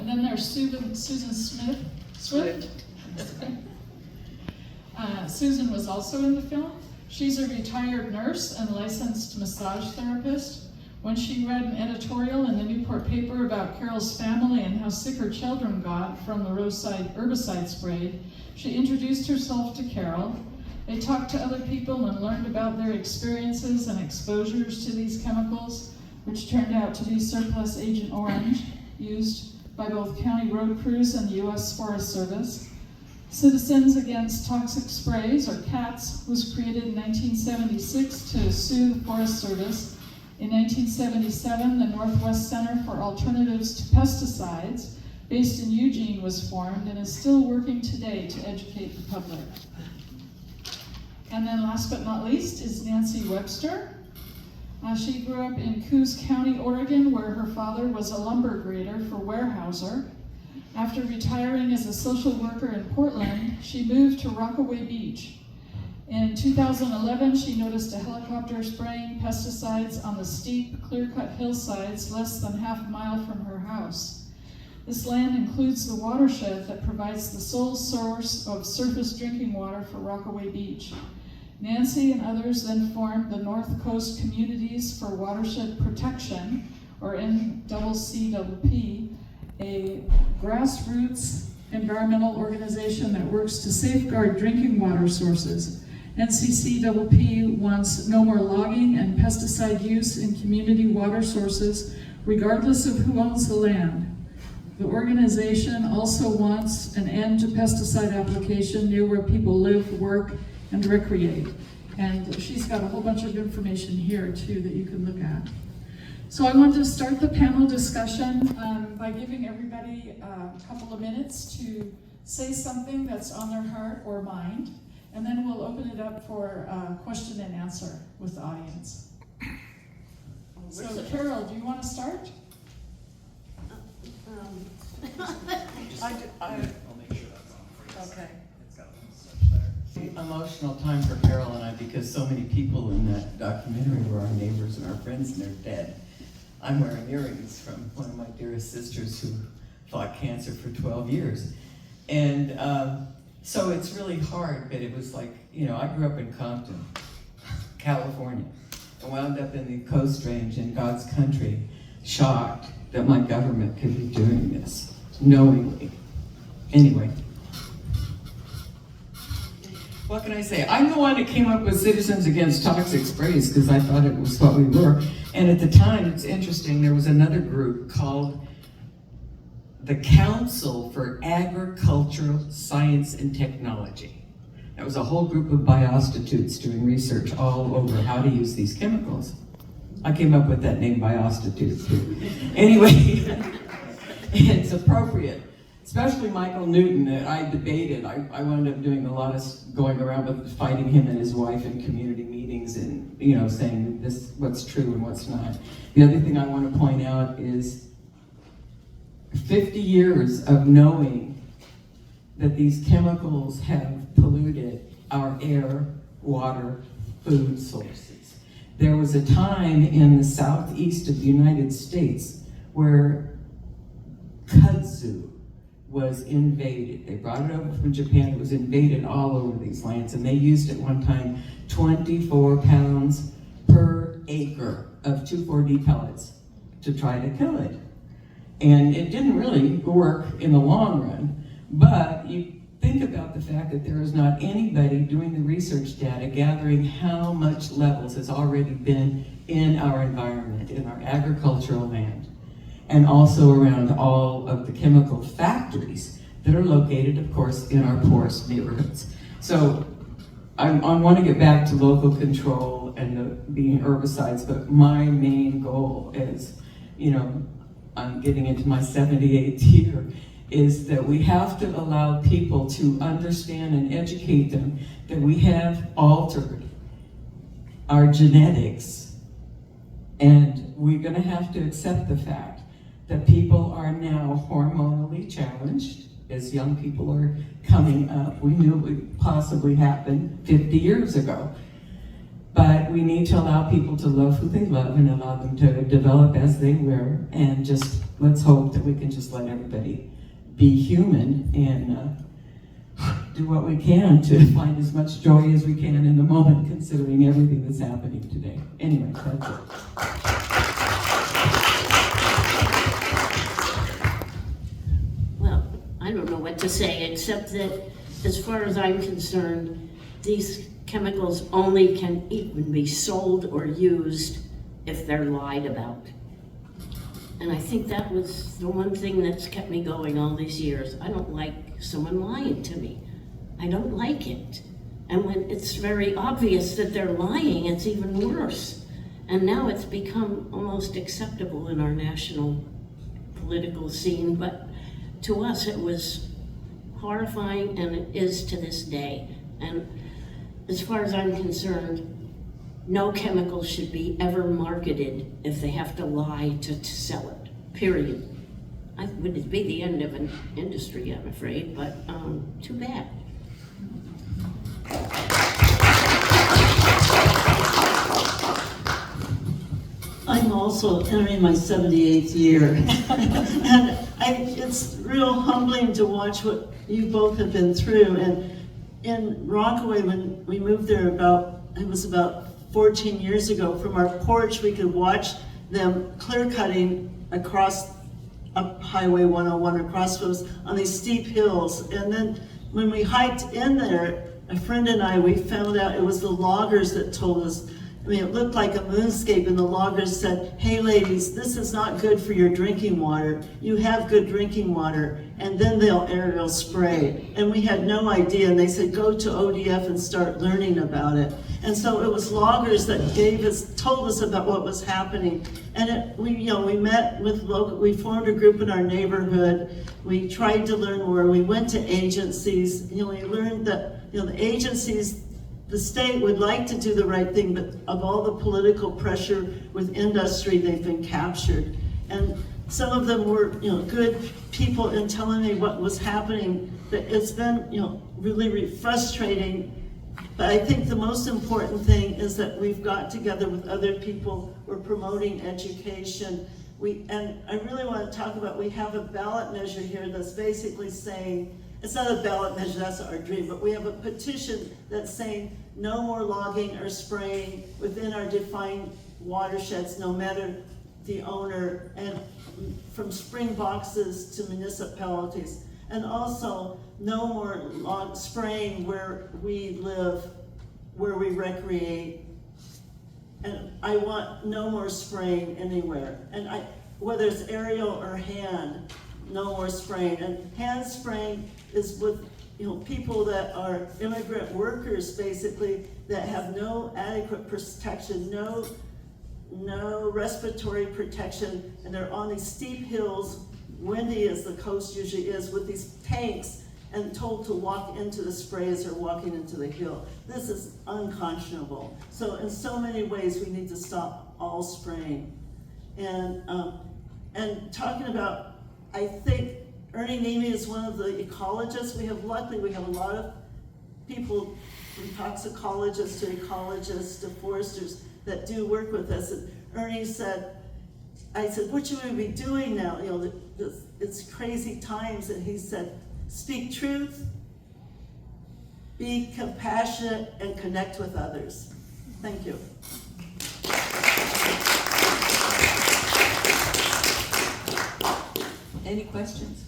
And then there's Susan Swift. Susan was also in the film. She's a retired nurse and licensed massage therapist. When she read an editorial in the Newport paper about Carol's family and how sick her children got from the roadside herbicide spray, she introduced herself to Carol. They talked to other people and learned about their experiences and exposures to these chemicals, which turned out to be surplus Agent Orange, used by both county road crews and the U.S. Forest Service. Citizens Against Toxic Sprays, or CATS, was created in 1976 to sue the Forest Service. In 1977, the Northwest Center for Alternatives to Pesticides, based in Eugene, was formed and is still working today to educate the public. And then last but not least is Nancy Webster. She grew up in Coos County, Oregon, where her father was a lumber grader for Weyerhaeuser. After retiring as a social worker in Portland, she moved to Rockaway Beach. In 2011, she noticed a helicopter spraying pesticides on the steep, clear-cut hillsides less than half a mile from her house. This land includes the watershed that provides the sole source of surface drinking water for Rockaway Beach. Nancy and others then formed the North Coast Communities for Watershed Protection, or NCCWP, a grassroots environmental organization that works to safeguard drinking water sources. NCCWP wants no more logging and pesticide use in community water sources, regardless of who owns the land. The organization also wants an end to pesticide application near where people live, work, and recreate. And she's got a whole bunch of information here too that you can look at. So I want to start the panel discussion by giving everybody a couple of minutes to say something that's on their heart or mind, and then we'll open it up for question and answer with the audience. So Carol, do you want to start? I'll make sure that's on for you. Okay. It's got such there. Emotional time for Carol and I, because so many people in that documentary were our neighbors and our friends, and they're dead. I'm wearing earrings from one of my dearest sisters who fought cancer for 12 years. And so it's really hard, but it was like, you know, I grew up in Compton, California, and wound up in the Coast Range in God's country, shocked that my government could be doing this, knowingly. Anyway. What can I say? I'm the one that came up with Citizens Against Toxic Sprays because I thought it was what we were. And at the time, it's interesting, there was another group called the Council for Agricultural Science and Technology. That was a whole group of biostitutes doing research all over how to use these chemicals. I came up with that name, biostitute, too. Anyway, it's appropriate. Especially Michael Newton, that I debated. I wound up doing a lot of going around with fighting him and his wife in community meetings and, you know, saying this, what's true and what's not. The other thing I want to point out is 50 years of knowing that these chemicals have polluted our air, water, food sources. There was a time in the southeast of the United States where kudzu was invaded. They brought it over from Japan. It was invaded all over these lands, and they used at one time 24 pounds per acre of 2,4-D pellets to try to kill it. And it didn't really work in the long run, but you think about the fact that there is not anybody doing the research data gathering how much levels has already been in our environment, in our agricultural land, and also around all of the chemical factories that are located, of course, in our poorest neighborhoods. So I want to get back to local control and being herbicides, but my main goal is, you know, I'm getting into my 78th year, is that we have to allow people to understand and educate them that we have altered our genetics, and we're going to have to accept the fact that people are now hormonally challenged as young people are coming up. We knew it would possibly happen 50 years ago. But we need to allow people to love who they love and allow them to develop as they were, and just let's hope that we can just let everybody be human and do what we can to find as much joy as we can in the moment, considering everything that's happening today. Anyway, that's it. Well, I don't know what to say, except that as far as I'm concerned, these chemicals only can even be sold or used if they're lied about. And I think that was the one thing that's kept me going all these years. I don't like someone lying to me. I don't like it. And when it's very obvious that they're lying, it's even worse. And now it's become almost acceptable in our national political scene, but to us it was horrifying, and it is to this day. And as far as I'm concerned, no chemical should be ever marketed if they have to lie to sell it, period. Would be the end of an industry, I'm afraid, but too bad. I'm also entering my 78th year. And it's real humbling to watch what you both have been through. And in Rockaway, when we moved there it was about 14 years ago, from our porch we could watch them clear cutting across up Highway 101 across those on these steep hills. And then when we hiked in there, a friend and I, we found out it was the loggers that told us. I mean, it looked like a moonscape, and the loggers said, "Hey ladies, this is not good for your drinking water. You have good drinking water." And then they'll aerial spray. And we had no idea, and they said, "Go to ODF and start learning about it." And so it was loggers that told us about what was happening. And we met with we formed a group in our neighborhood. We tried to learn more. We went to agencies. We learned that the agencies, the state would like to do the right thing, but of all the political pressure with industry, they've been captured. And some of them were, good people in telling me what was happening. But it's been, really frustrating. But I think the most important thing is that we've got together with other people. We're promoting education. And I really want to talk about, we have a ballot measure here that's basically saying, it's not a ballot measure, that's our dream, but we have a petition that's saying no more logging or spraying within our defined watersheds, no matter the owner, and from spring boxes to municipalities. And also no more spraying where we live, where we recreate. And I want no more spraying anywhere. And whether it's aerial or hand, no more spraying. And hand spraying is with people that are immigrant workers, basically, that have no adequate protection, no respiratory protection, and they're on these steep hills, windy as the coast usually is, with these tanks, and told to walk into the spray as they're walking into the hill. This is unconscionable. So in so many ways, we need to stop all spraying. And talking about, I think Ernie Nemi is one of the ecologists. Luckily, we have a lot of people, from toxicologists to ecologists to foresters, that do work with us. And Ernie said, I said, "What should we be doing now? It's crazy times." And he said, "Speak truth, be compassionate, and connect with others." Thank you. Any questions?